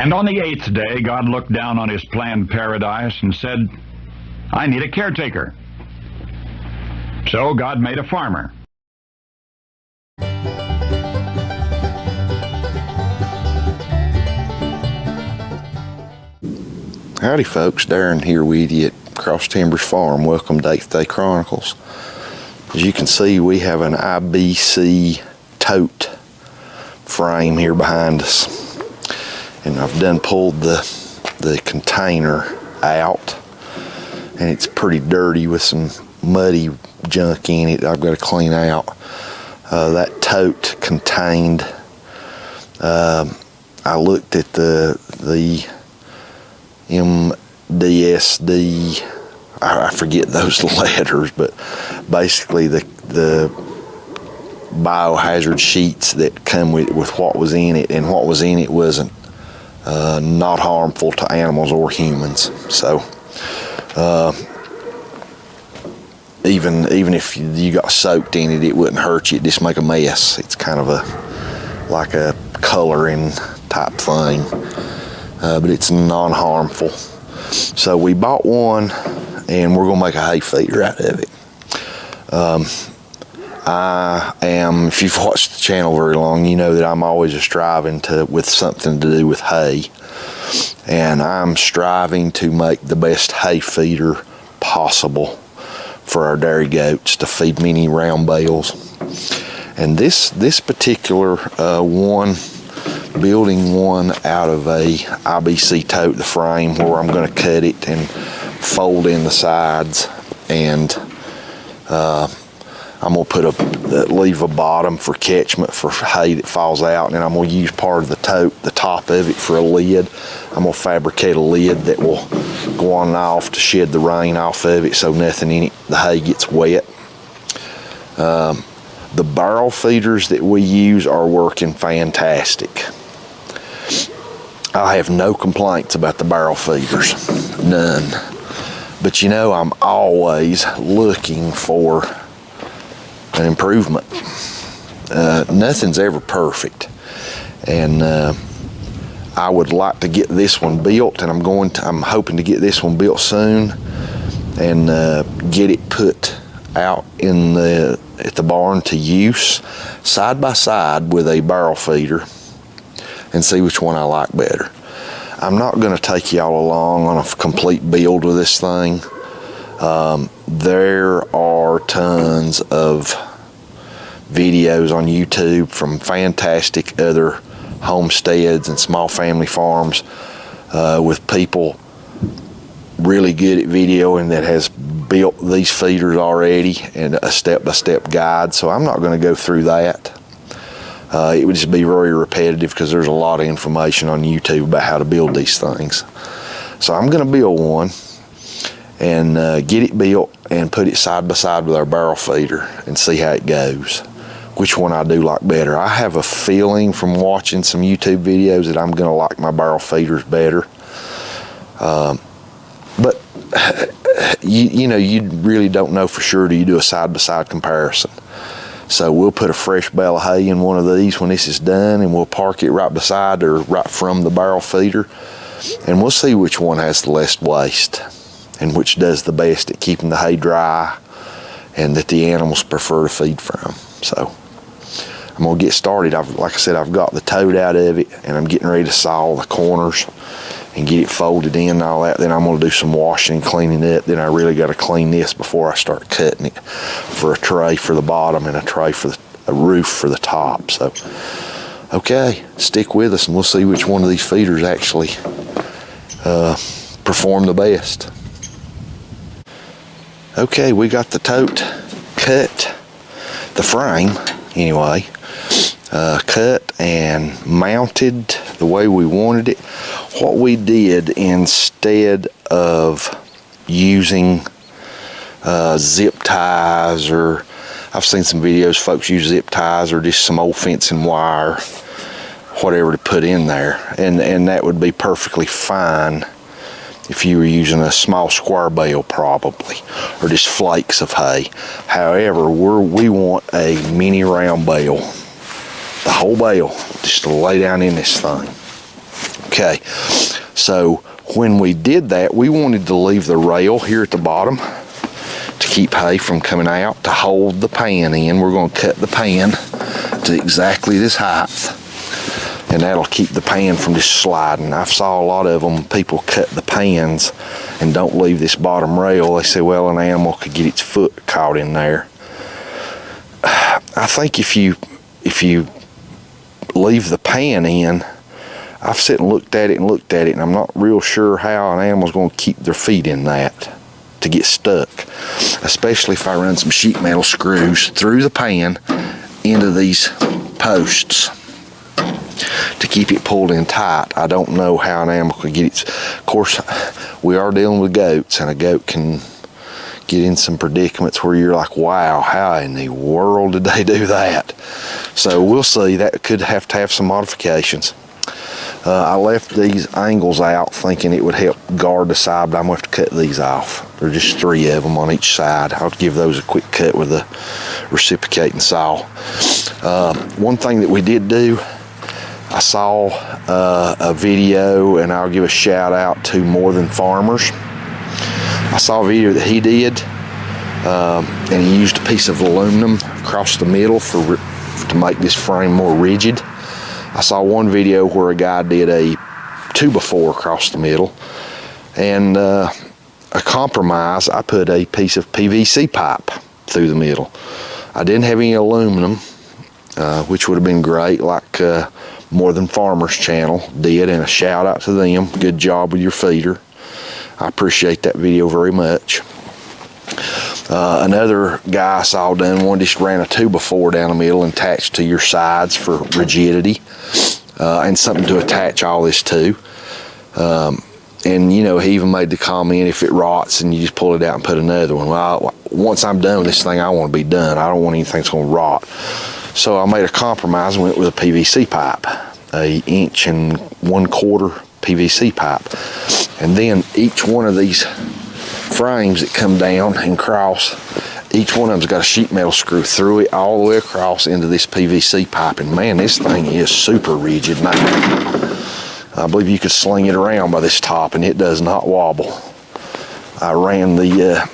And on the 8th day, God looked down on his planned paradise and said, I need a caretaker. So God made a farmer. Howdy folks, Darren here with you at Cross Timbers Farm. Welcome to 8th Day Chronicles. As you can see, we have an IBC tote frame here behind us. And I've done pulled the container out, and it's pretty dirty with some muddy junk in it I've got to clean out. That tote contained, I looked at the MDSD, I forget those letters, but basically the biohazard sheets that come with what was in it, and what was in it wasn't not harmful to animals or humans. So even if you got soaked in it, it wouldn't hurt you, it'd just make a mess. It's kind of like a coloring type thing, but it's non-harmful. So we bought one, and we're gonna make a hay feeder out of it. If you've watched the channel very long, you know that I'm always striving with something to do with hay, and I'm striving to make the best hay feeder possible for our dairy goats to feed mini round bales. And this particular one, building one out of a IBC tote, the frame, where I'm going to cut it and fold in the sides, and I'm going to leave a bottom for catchment for hay that falls out, and then I'm going to use part of the tote, the top of it, for a lid. I'm going to fabricate a lid that will go on and off to shed the rain off of it so nothing in it, the hay, gets wet. The barrel feeders that we use are working fantastic. I have no complaints about the barrel feeders, none. But you know, I'm always looking for an improvement. Nothing's ever perfect, and I would like to get this one built, and I'm hoping to get this one built soon and get it put out at the barn to use side by side with a barrel feeder and see which one I like better. I'm not going to take y'all along on a complete build with this thing. There are tons of videos on YouTube from fantastic other homesteads and small family farms with people really good at videoing that has built these feeders already, and a step-by-step guide. So I'm not going to go through that. It would just be very repetitive because there's a lot of information on YouTube about how to build these things. So I'm going to build one and get it built and put it side by side with our barrel feeder and see how it goes. Which one I do like better. I have a feeling from watching some YouTube videos that I'm going to like my barrel feeders better. But you know, you really don't know for sure till you do a side-by-side comparison. So we'll put a fresh bale of hay in one of these when this is done, and we'll park it right beside or right from the barrel feeder, and we'll see which one has the less waste and which does the best at keeping the hay dry and that the animals prefer to feed from. So I'm gonna get started. Like I said, I've got the tote out of it, and I'm getting ready to saw the corners and get it folded in and all that. Then I'm gonna do some washing and cleaning it. Then I really gotta clean this before I start cutting it for a tray for the bottom and a tray for a roof for the top. So, okay, stick with us and we'll see which one of these feeders actually perform the best. Okay, we got the tote cut, the frame anyway, cut and mounted the way we wanted it. What we did, instead of using zip ties, or I've seen some videos folks use zip ties or just some old fencing wire, whatever to put in there, and that would be perfectly fine if you were using a small square bale probably, or just flakes of hay. However, we want a mini round bale, the whole bale, just to lay down in this thing. Okay, so when we did that, we wanted to leave the rail here at the bottom to keep hay from coming out, to hold the pan in. We're going to cut the pan to exactly this height, and that'll keep the pan from just sliding. I've saw a lot of them, people cut the pans and don't leave this bottom rail. They say, well, an animal could get its foot caught in there. I think if you leave the pan in, I've sat and looked at it, and I'm not real sure how an animal's going to keep their feet in that to get stuck, especially if I run some sheet metal screws through the pan into these posts to keep it pulled in tight. I don't know how an animal could get it. Of course, we are dealing with goats, and a goat can get in some predicaments where you're like, wow, how in the world did they do that? So we'll see. That could have to have some modifications. I left these angles out thinking it would help guard the side, but I'm going to have to cut these off. There are just 3 of them on each side. I'll give those a quick cut with a reciprocating saw. One thing that we did do, I saw a video, and I'll give a shout out to More Than Farmers. I saw a video that he did, and he used a piece of aluminum across the middle to make this frame more rigid. I saw one video where a guy did a 2x4 across the middle, and a compromise, I put a piece of PVC pipe through the middle. I didn't have any aluminum, which would have been great, like More Than Farmers channel did, and a shout out to them. Good job with your feeder. I appreciate that video very much. Another guy I saw done one just ran a 2x4 down the middle and attached to your sides for rigidity, and something to attach all this to. And you know, he even made the comment, if it rots and you just pull it out and put another one. Well, once I'm done with this thing, I want to be done. I don't want anything that's going to rot. So I made a compromise and went with a PVC pipe, a 1.25 inch PVC pipe. And then each one of these frames that come down and cross, each one of them's got a sheet metal screw through it all the way across into this PVC pipe. And man, this thing is super rigid now. I believe you could sling it around by this top and it does not wobble. I ran the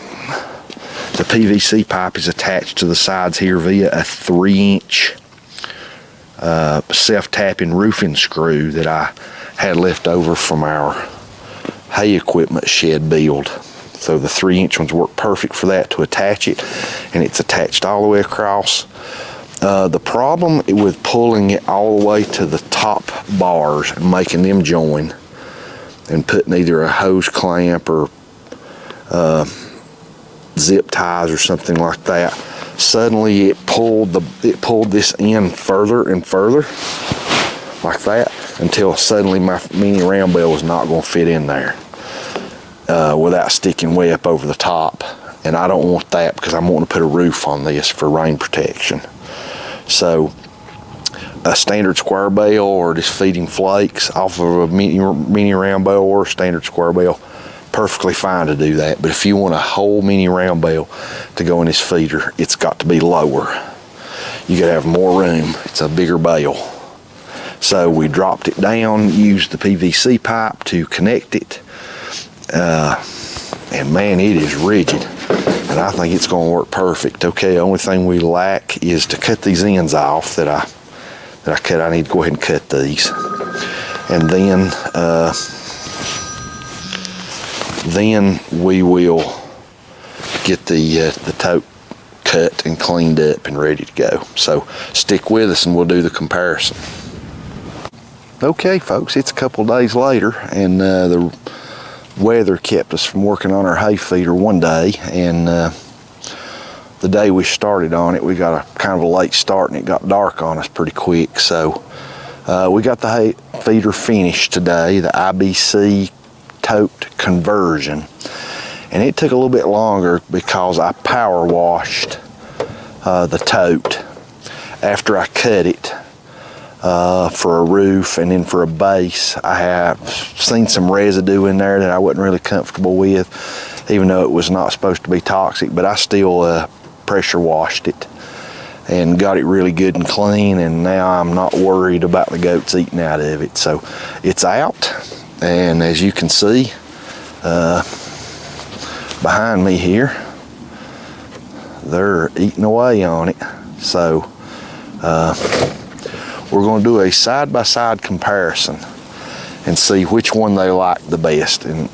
PVC pipe is attached to the sides here via a 3-inch self-tapping roofing screw that I had left over from our hay equipment shed build. So the 3-inch ones work perfect for that, to attach it, and it's attached all the way across. The problem with pulling it all the way to the top bars and making them join and putting either a hose clamp or zip ties or something like that, suddenly it pulled this in further and further like that, until suddenly my mini round bale was not going to fit in there without sticking way up over the top. And I don't want that, because I'm wanting to put a roof on this for rain protection. So a standard square bale, or just feeding flakes off of a mini round bale or a standard square bale, perfectly fine to do that. But if you want a whole mini round bale to go in this feeder, it's got to be lower. You gotta have more room. It's a bigger bale. So we dropped it down, used the PVC pipe to connect it, and man, it is rigid, and I think it's going to work perfect. Okay, the only thing we lack is to cut these ends off that I cut. I need to go ahead and cut these, and then we will get the tote cut and cleaned up and ready to go. So stick with us and we'll do the comparison. Okay folks, it's a couple days later, and the weather kept us from working on our hay feeder one day, and the day we started on it, we got a kind of a late start and it got dark on us pretty quick. So we got the hay feeder finished today, the IBC tote conversion, and it took a little bit longer because I power washed the tote after I cut it for a roof, and then for a base I have seen some residue in there that I wasn't really comfortable with, even though it was not supposed to be toxic, but I still pressure washed it, and got it really good and clean, and now I'm not worried about the goats eating out of it. So it's out, and as you can see behind me here, they're eating away on it. So we're going to do a side-by-side comparison and see which one they like the best. And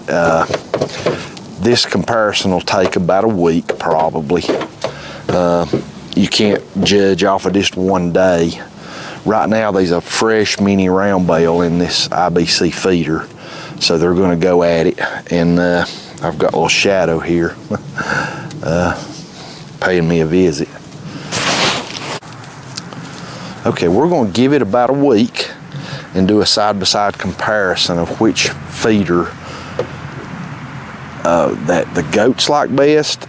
this comparison will take about a week probably. You can't judge off of just one day. Right now there's a fresh mini round bale in this IBC feeder, so they're going to go at it. And I've got a little shadow here paying me a visit. Okay, we're going to give it about a week and do a side-by-side comparison of which feeder that the goats like best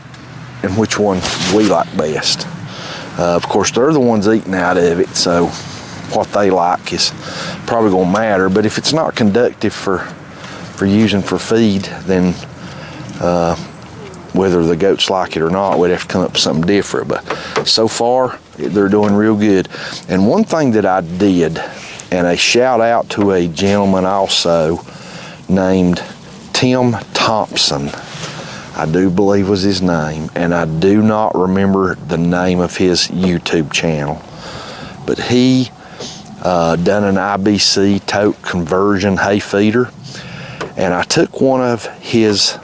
and which one we like best. Of course, they're the ones eating out of it, so what they like is probably going to matter. But if it's not conductive for using for feed, then whether the goats like it or not, we'd have to come up with something different. But so far, they're doing real good. And one thing that I did, and a shout out to a gentleman also named Tim Thompson, I do believe was his name, and I do not remember the name of his YouTube channel, but he done an IBC tote conversion hay feeder, and I took one of his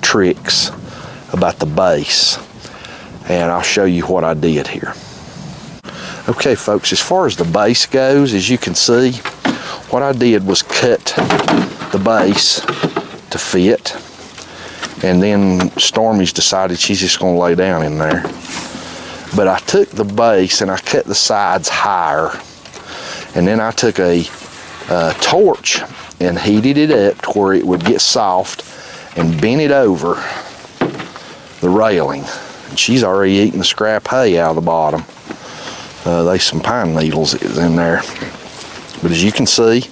tricks about the base, and I'll show you what I did here. Okay folks, as far as the base goes, as you can see, what I did was cut the base to fit, and then Stormy's decided she's just going to lay down in there. But I took the base and I cut the sides higher, and then I took a torch and heated it up to where it would get soft and bent it over the railing. And she's already eating the scrap hay out of the bottom. There's some pine needles in there. But as you can see,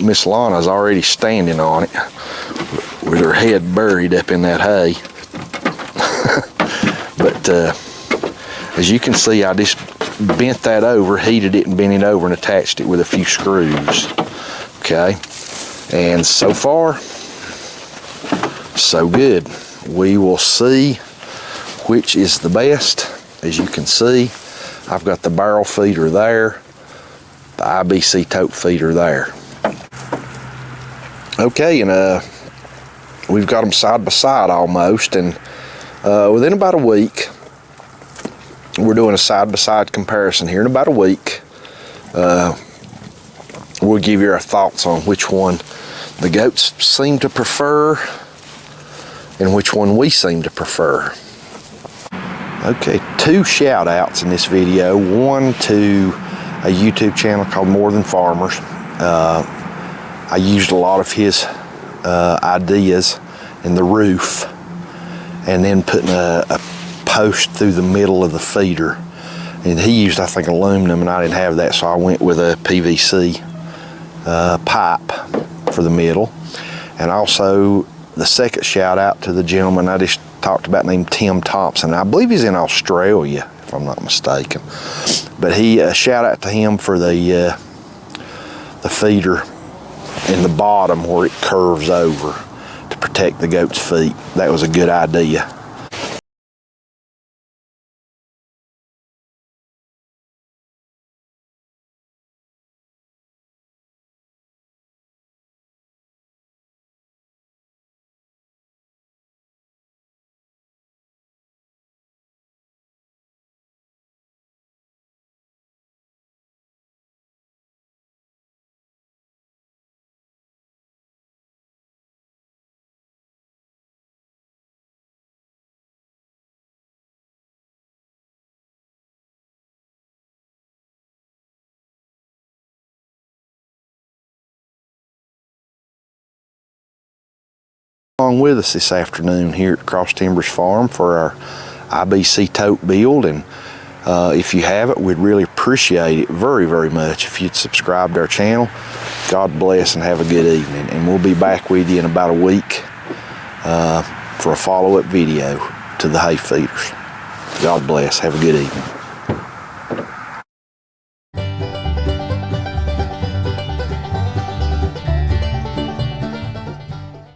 Miss Lana's already standing on it with her head buried up in that hay. But as you can see, I just bent that over, heated it and bent it over and attached it with a few screws. Okay, and so far, so good. We will see which is the best. As you can see, I've got the barrel feeder there, the IBC tote feeder there. Okay, and we've got them side by side almost, and within about a week, we're doing a side-by-side comparison here. In about a week, we'll give you our thoughts on which one the goats seem to prefer and which one we seem to prefer. Okay, two shout outs in this video. One to a YouTube channel called More Than Farmers. I used a lot of his ideas in the roof, and then putting a post through the middle of the feeder. And he used, I think, aluminum, and I didn't have that, so I went with a PVC pipe for the middle. And also, the second shout out to the gentleman I just talked about named Tim Thompson. I believe he's in Australia, if I'm not mistaken. But he, shout out to him for the feeder in the bottom where it curves over to protect the goat's feet. That was a good idea. Along with us this afternoon here at Cross Timbers Farm for our IBC tote build, and if you haven't, we'd really appreciate it very, very much if you'd subscribe to our channel. God bless and have a good evening, and we'll be back with you in about a week for a follow-up video to the hay feeders. God bless, have a good evening.